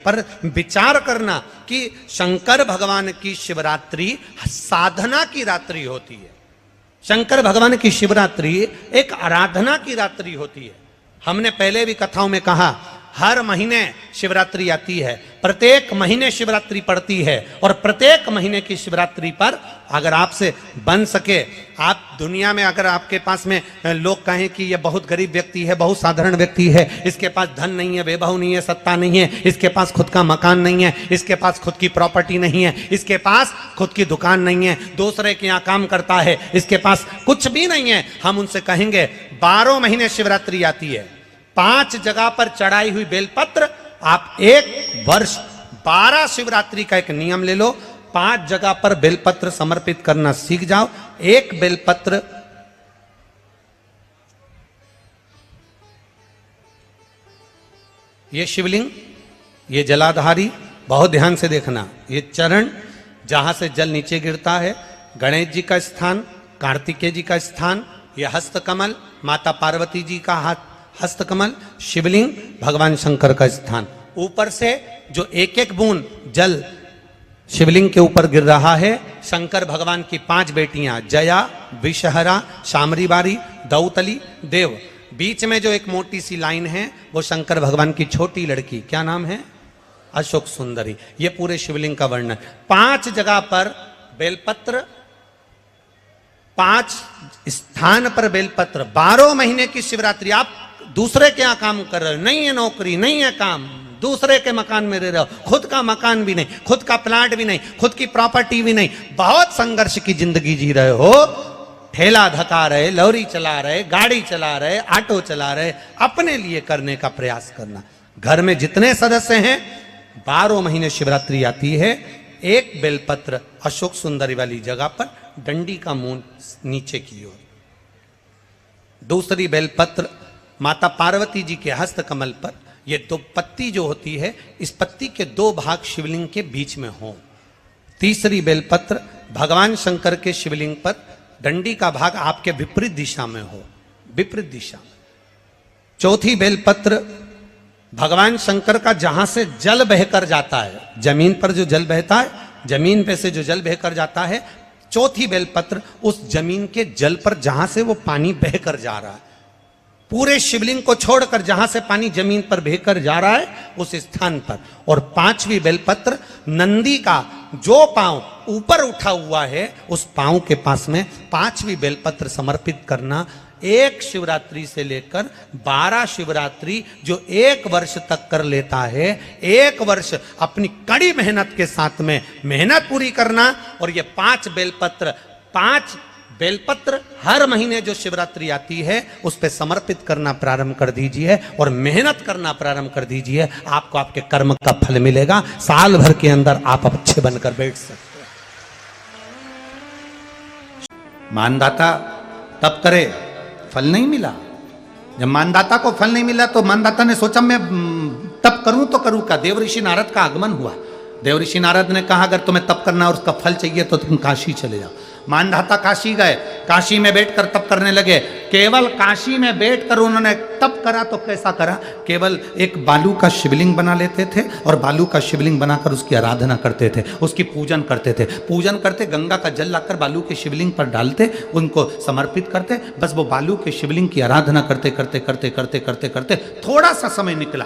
पर विचार करना कि शंकर भगवान की शिवरात्रि साधना की रात्रि होती है। शंकर भगवान की शिवरात्रि एक आराधना की रात्रि होती है। हमने पहले भी कथाओं में कहा, हर महीने शिवरात्रि आती है, प्रत्येक महीने शिवरात्रि पड़ती है, और प्रत्येक महीने की शिवरात्रि पर अगर आपसे बन सके, आप दुनिया में अगर आपके पास में लोग कहें कि ये बहुत गरीब व्यक्ति है, बहुत साधारण व्यक्ति है, इसके पास धन नहीं है, वैभव नहीं है, सत्ता नहीं है, इसके पास खुद का मकान नहीं है, इसके पास खुद की प्रॉपर्टी नहीं है, इसके पास खुद की दुकान नहीं है, दूसरे के यहाँ काम करता है, इसके पास कुछ भी नहीं है, हम उनसे कहेंगे 12 महीने शिवरात्रि आती है, 5 जगह पर चढ़ाई हुई बेलपत्र, आप एक वर्ष 12 शिवरात्रि का एक नियम ले लो, 5 जगह पर बेलपत्र समर्पित करना सीख जाओ। एक बेलपत्र ये शिवलिंग, ये जलाधारी, बहुत ध्यान से देखना, ये चरण जहां से जल नीचे गिरता है, गणेश जी का स्थान, कार्तिकेय जी का स्थान, यह हस्तकमल माता पार्वती जी का हाथ हस्तकमल, शिवलिंग भगवान शंकर का स्थान। ऊपर से जो एक एक बूंद जल शिवलिंग के ऊपर गिर रहा है, शंकर भगवान की 5 बेटियां जया, विषहरा, शामरीबारी, दौतली, देव। बीच में जो एक मोटी सी लाइन है वो शंकर भगवान की छोटी लड़की, क्या नाम है? अशोक सुंदरी। ये पूरे शिवलिंग का वर्णन। 5 जगह पर बेलपत्र, 5 स्थान पर बेलपत्र, 12 महीने की शिवरात्रि। आप दूसरे के यहाँ काम कर रहे हो, नहीं है नौकरी, नहीं है काम, दूसरे के मकान में रह रहे हो, खुद का मकान भी नहीं, खुद का प्लाट भी नहीं, खुद की प्रॉपर्टी भी नहीं, बहुत संघर्ष की जिंदगी जी रहे हो, ठेला धका रहे, लॉरी चला रहे, गाड़ी चला रहे, ऑटो चला रहे, अपने लिए करने का प्रयास करना। घर में जितने सदस्य हैं, 12 महीने शिवरात्रि आती है, एक बेलपत्र अशोक सुंदरी वाली जगह पर, डंडी का मुंह नीचे की ओर। दूसरी बेलपत्र माता पार्वती जी के हस्त कमल पर, ये 2 पत्ती जो होती है, इस पत्ती के 2 भाग शिवलिंग के बीच में हो। तीसरी बेलपत्र भगवान शंकर के शिवलिंग पर, डंडी का भाग आपके विपरीत दिशा में हो, विपरीत दिशा में। चौथी बेलपत्र भगवान शंकर का जहां से जल बहकर जाता है, जमीन पर जो जल बहता है, जमीन पे से जो जल बहकर जाता है, चौथी बेलपत्र उस जमीन के जल पर जहां से वो पानी बहकर जा रहा है, पूरे शिवलिंग को छोड़कर जहां से पानी जमीन पर बहकर जा रहा है उस स्थान पर। और 5वीं बेलपत्र नंदी का जो पांव ऊपर उठा हुआ है, उस पांव के पास में 5वीं बेलपत्र समर्पित करना। एक शिवरात्रि से लेकर 12 शिवरात्रि जो 1 वर्ष तक कर लेता है, 1 वर्ष अपनी कड़ी मेहनत के साथ में मेहनत पूरी करना। और ये 5 बेलपत्र हर महीने जो शिवरात्रि आती है उस पे समर्पित करना प्रारंभ कर दीजिए और मेहनत करना प्रारंभ कर दीजिए। आपको आपके कर्म का फल मिलेगा। साल भर के अंदर आप अच्छे बनकर बैठ सकते हैं। मानदाता तप करे, फल नहीं मिला। जब मानदाता को फल नहीं मिला तो मानदाता ने सोचा मैं तप करूं तो करूं क्या। देव ऋषि नारद का आगमन हुआ। देव ऋषि नारद ने कहा अगर तुम्हें तप करना और उसका फल चाहिए तो तुम काशी चले जाओ। मानधाता काशी गए, काशी में बैठकर तप करने लगे। केवल काशी में बैठकर उन्होंने तप करा तो कैसा करा, केवल एक बालू का शिवलिंग बना लेते थे और बालू का शिवलिंग बनाकर उसकी आराधना करते थे, उसकी पूजन करते थे। पूजन करते, गंगा का जल लाकर बालू के शिवलिंग पर डालते, उनको समर्पित करते। बस वो बालू के शिवलिंग की आराधना करते करते करते करते करते करते थोड़ा सा समय निकला।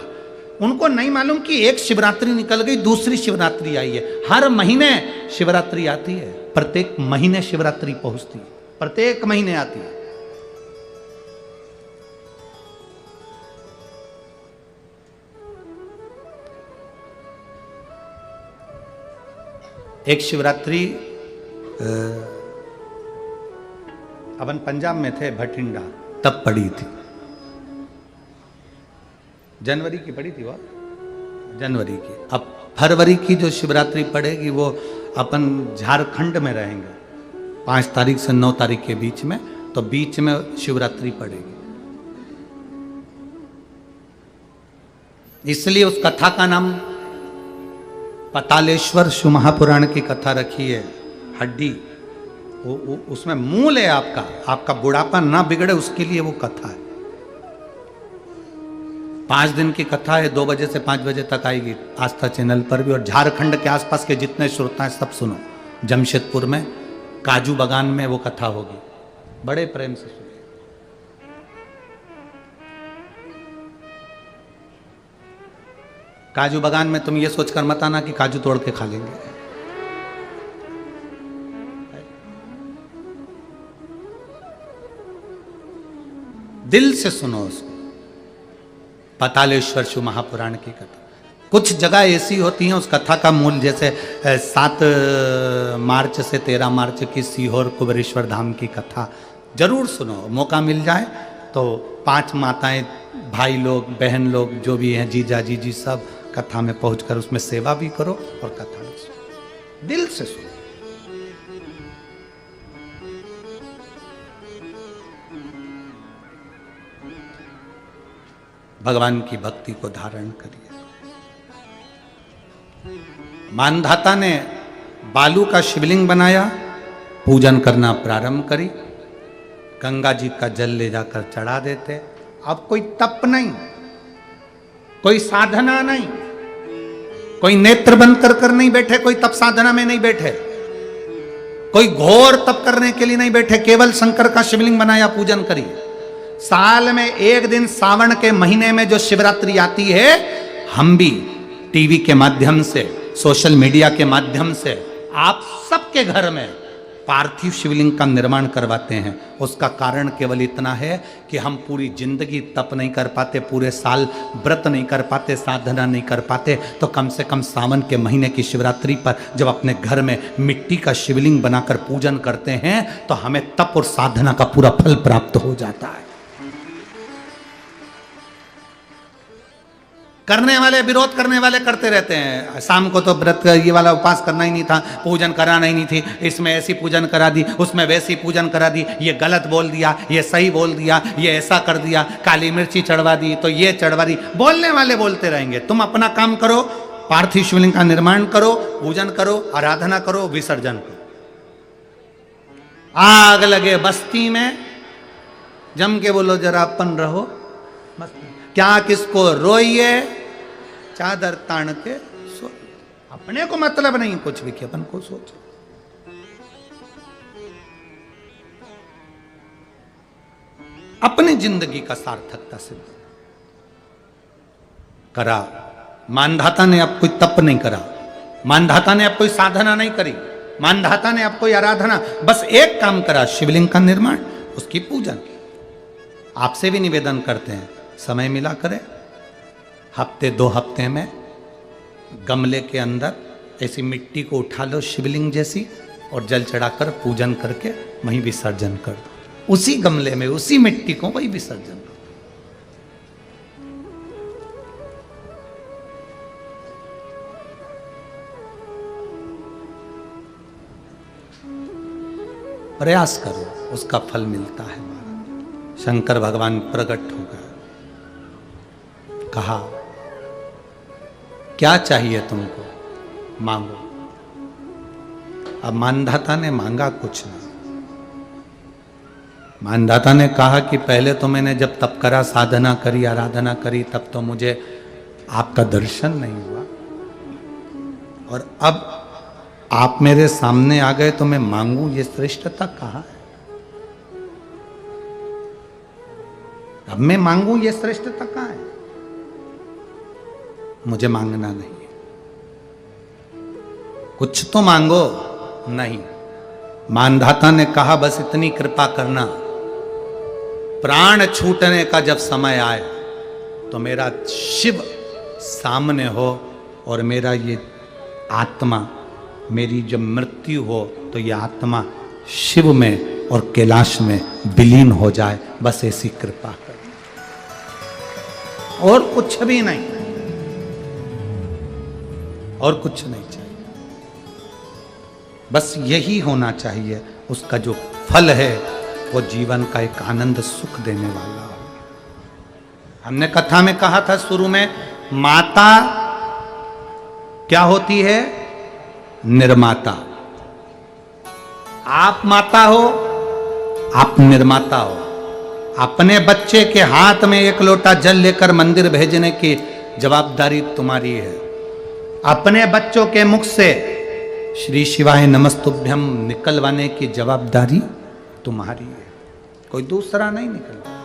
उनको नहीं मालूम कि एक शिवरात्रि निकल गई, दूसरी शिवरात्रि आई है। हर महीने शिवरात्रि आती है, प्रत्येक महीने शिवरात्रि पहुंचती है, प्रत्येक महीने आती है। एक शिवरात्रि अपन पंजाब में थे, भटिंडा, तब पड़ी थी। जनवरी की पड़ी थी, वो जनवरी की। अब फरवरी की जो शिवरात्रि पड़ेगी वो अपन झारखंड में रहेंगे 5 तारीख से 9 तारीख के बीच में, तो बीच में शिवरात्रि पड़ेगी। इसलिए उस कथा का नाम पतालेश्वर शिव महापुराण की कथा रखी है। हड्डी उसमें मूल है आपका बुढ़ापा ना बिगड़े उसके लिए वो कथा है। 5 दिन की कथा है, 2 बजे से 5 बजे तक आएगी आस्था चैनल पर भी। और झारखंड के आसपास के जितने श्रोता हैं सब सुनो। जमशेदपुर में काजू बागान में वो कथा होगी, बड़े प्रेम से सुनो। काजू बागान में तुम ये सोचकर मत आना कि काजू तोड़ के खा लेंगे। दिल से सुनो उसको। पातालेश्वर शिव महापुराण की कथा। कुछ जगह ऐसी होती हैं उस कथा का मूल, जैसे 7 मार्च से 13 मार्च की सीहोर कुबेरेश्वर धाम की कथा जरूर सुनो। मौका मिल जाए तो 5 माताएं, भाई लोग, बहन लोग जो भी हैं, जीजा जीजी, सब कथा में पहुंचकर उसमें सेवा भी करो और कथा भी सुनो। दिल से सुनो। भगवान की भक्ति को धारण करिए। मानधाता ने बालू का शिवलिंग बनाया, पूजन करना प्रारंभ करी, गंगा जी का जल ले जाकर चढ़ा देते। अब कोई तप नहीं, कोई साधना नहीं, कोई नेत्र बंद कर नहीं बैठे, कोई तप साधना में नहीं बैठे, कोई घोर तप करने के लिए नहीं बैठे, केवल शंकर का शिवलिंग बनाया, पूजन करी। साल में एक दिन सावन के महीने में जो शिवरात्रि आती है, हम भी टीवी के माध्यम से, सोशल मीडिया के माध्यम से आप सबके घर में पार्थिव शिवलिंग का निर्माण करवाते हैं। उसका कारण केवल इतना है कि हम पूरी जिंदगी तप नहीं कर पाते, पूरे साल व्रत नहीं कर पाते, साधना नहीं कर पाते, तो कम से कम सावन के महीने की शिवरात्रि पर जब अपने घर में मिट्टी का शिवलिंग बनाकर पूजन करते हैं तो हमें तप और साधना का पूरा फल प्राप्त हो जाता है। करने वाले, विरोध करने वाले करते रहते हैं। शाम को तो व्रत ये वाला उपवास करना ही नहीं था, पूजन कराना ही नहीं थी, इसमें ऐसी पूजन करा दी, उसमें वैसी पूजन करा दी, ये गलत बोल दिया, ये सही बोल दिया, ये ऐसा कर दिया, काली मिर्ची चढ़वा दी तो ये चढ़वा दी। बोलने वाले बोलते रहेंगे। तुम अपना काम करो, पार्थिव शिवलिंग का निर्माण करो, पूजन करो, आराधना करो, विसर्जन करो। आग लगे बस्ती में, जम के बोलो जरा अपन रहो, क्या किसको रोइए, चादर तान के सो। अपने को मतलब नहीं कुछ भी कि अपन को सोचो। अपनी जिंदगी का सार्थकता सिद्ध करा। मानधाता ने अब कोई तप नहीं करा, मानधाता ने अब कोई साधना नहीं करी, मानधाता ने अब कोई आराधना, बस एक काम करा, शिवलिंग का निर्माण, उसकी पूजन। आपसे भी निवेदन करते हैं, समय मिला करें, हफ्ते 2 हफ्ते में गमले के अंदर ऐसी मिट्टी को उठा लो शिवलिंग जैसी, और जल चढ़ाकर पूजन करके वहीं विसर्जन कर दो। उसी गमले में उसी मिट्टी को वहीं विसर्जन करो। प्रयास करो, उसका फल मिलता है। शंकर भगवान प्रकट हो गए, कहा क्या चाहिए तुमको, मांगो। अब मानधाता ने मांगा कुछ नहीं। मानधाता ने कहा कि पहले तो मैंने जब तप करा, साधना करी, आराधना करी, तब तो मुझे आपका दर्शन नहीं हुआ, और अब आप मेरे सामने आ गए तो मैं मांगू, ये श्रेष्ठता कहाँ है? अब मैं मांगू, ये श्रेष्ठता कहाँ है? मुझे मांगना नहीं है। कुछ तो मांगो। नहीं, मानधाता ने कहा बस इतनी कृपा करना, प्राण छूटने का जब समय आए तो मेरा शिव सामने हो, और मेरा ये आत्मा, मेरी जब मृत्यु हो तो ये आत्मा शिव में और कैलाश में विलीन हो जाए, बस ऐसी कृपा कर, और कुछ भी नहीं, और कुछ नहीं चाहिए। बस यही होना चाहिए। उसका जो फल है वो जीवन का एक आनंद सुख देने वाला हो। हमने कथा में कहा था शुरू में, माता क्या होती है? निर्माता। आप माता हो, आप निर्माता हो। अपने बच्चे के हाथ में एक लोटा जल लेकर मंदिर भेजने की जवाबदारी तुम्हारी है। अपने बच्चों के मुख से श्री शिवाय नमस्तुभ्यम निकलवाने की जवाबदारी तुम्हारी है, कोई दूसरा नहीं निकलवा।